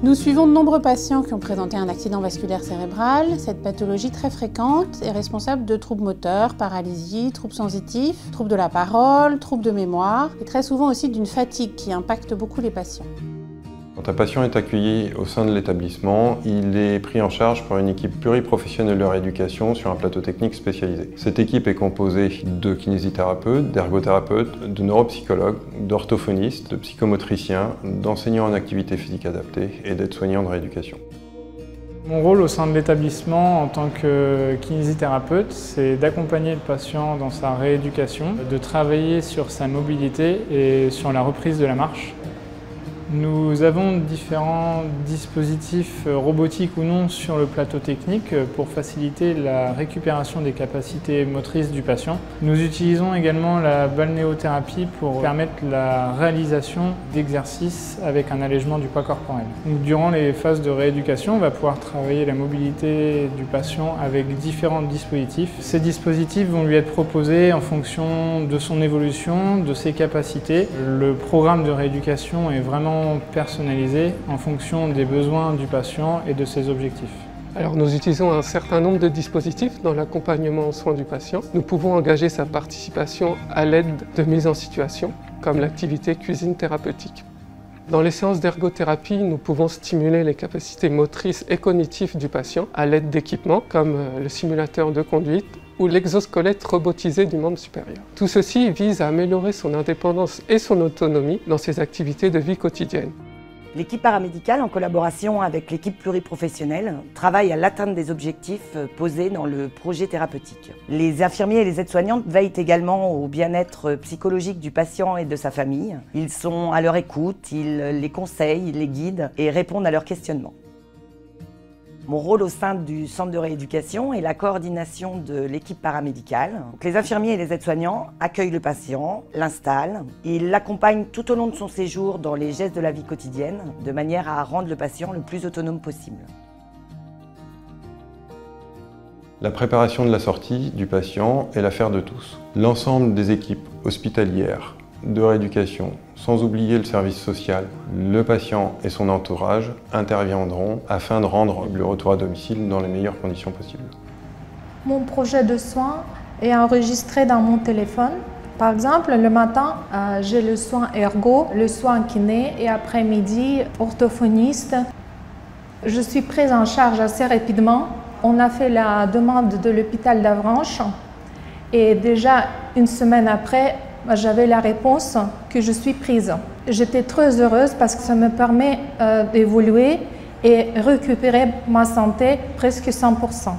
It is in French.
Nous suivons de nombreux patients qui ont présenté un accident vasculaire cérébral. Cette pathologie très fréquente est responsable de troubles moteurs, paralysie, troubles sensitifs, troubles de la parole, troubles de mémoire et très souvent aussi d'une fatigue qui impacte beaucoup les patients. Quand un patient est accueilli au sein de l'établissement, il est pris en charge par une équipe pluriprofessionnelle de rééducation sur un plateau technique spécialisé. Cette équipe est composée de kinésithérapeutes, d'ergothérapeutes, de neuropsychologues, d'orthophonistes, de psychomotriciens, d'enseignants en activité physique adaptée et d'aides-soignants de rééducation. Mon rôle au sein de l'établissement en tant que kinésithérapeute, c'est d'accompagner le patient dans sa rééducation, de travailler sur sa mobilité et sur la reprise de la marche. Nous avons différents dispositifs robotiques ou non sur le plateau technique pour faciliter la récupération des capacités motrices du patient. Nous utilisons également la balnéothérapie pour permettre la réalisation d'exercices avec un allègement du poids corporel. Donc, durant les phases de rééducation, on va pouvoir travailler la mobilité du patient avec différents dispositifs. Ces dispositifs vont lui être proposés en fonction de son évolution, de ses capacités. Le programme de rééducation est vraiment personnalisé en fonction des besoins du patient et de ses objectifs. Alors nous utilisons un certain nombre de dispositifs dans l'accompagnement aux soins du patient. Nous pouvons engager sa participation à l'aide de mise en situation, comme l'activité cuisine thérapeutique. Dans les séances d'ergothérapie, nous pouvons stimuler les capacités motrices et cognitives du patient à l'aide d'équipements comme le simulateur de conduite ou l'exosquelette robotisé du membre supérieur. Tout ceci vise à améliorer son indépendance et son autonomie dans ses activités de vie quotidienne. L'équipe paramédicale, en collaboration avec l'équipe pluriprofessionnelle, travaille à l'atteinte des objectifs posés dans le projet thérapeutique. Les infirmiers et les aides-soignantes veillent également au bien-être psychologique du patient et de sa famille. Ils sont à leur écoute, ils les conseillent, ils les guident et répondent à leurs questionnements. Mon rôle au sein du centre de rééducation est la coordination de l'équipe paramédicale. Donc, les infirmiers et les aides-soignants accueillent le patient, l'installent, ils l'accompagnent tout au long de son séjour dans les gestes de la vie quotidienne, de manière à rendre le patient le plus autonome possible. La préparation de la sortie du patient est l'affaire de tous. L'ensemble des équipes hospitalières, de rééducation, sans oublier le service social, le patient et son entourage interviendront afin de rendre le retour à domicile dans les meilleures conditions possibles. Mon projet de soins est enregistré dans mon téléphone. Par exemple, le matin, j'ai le soin ergo, le soin kiné et après-midi, orthophoniste. Je suis prise en charge assez rapidement. On a fait la demande de l'hôpital d'Avranches et déjà une semaine après, j'avais la réponse que je suis prise. J'étais très heureuse parce que ça me permet d'évoluer et récupérer ma santé presque 100%.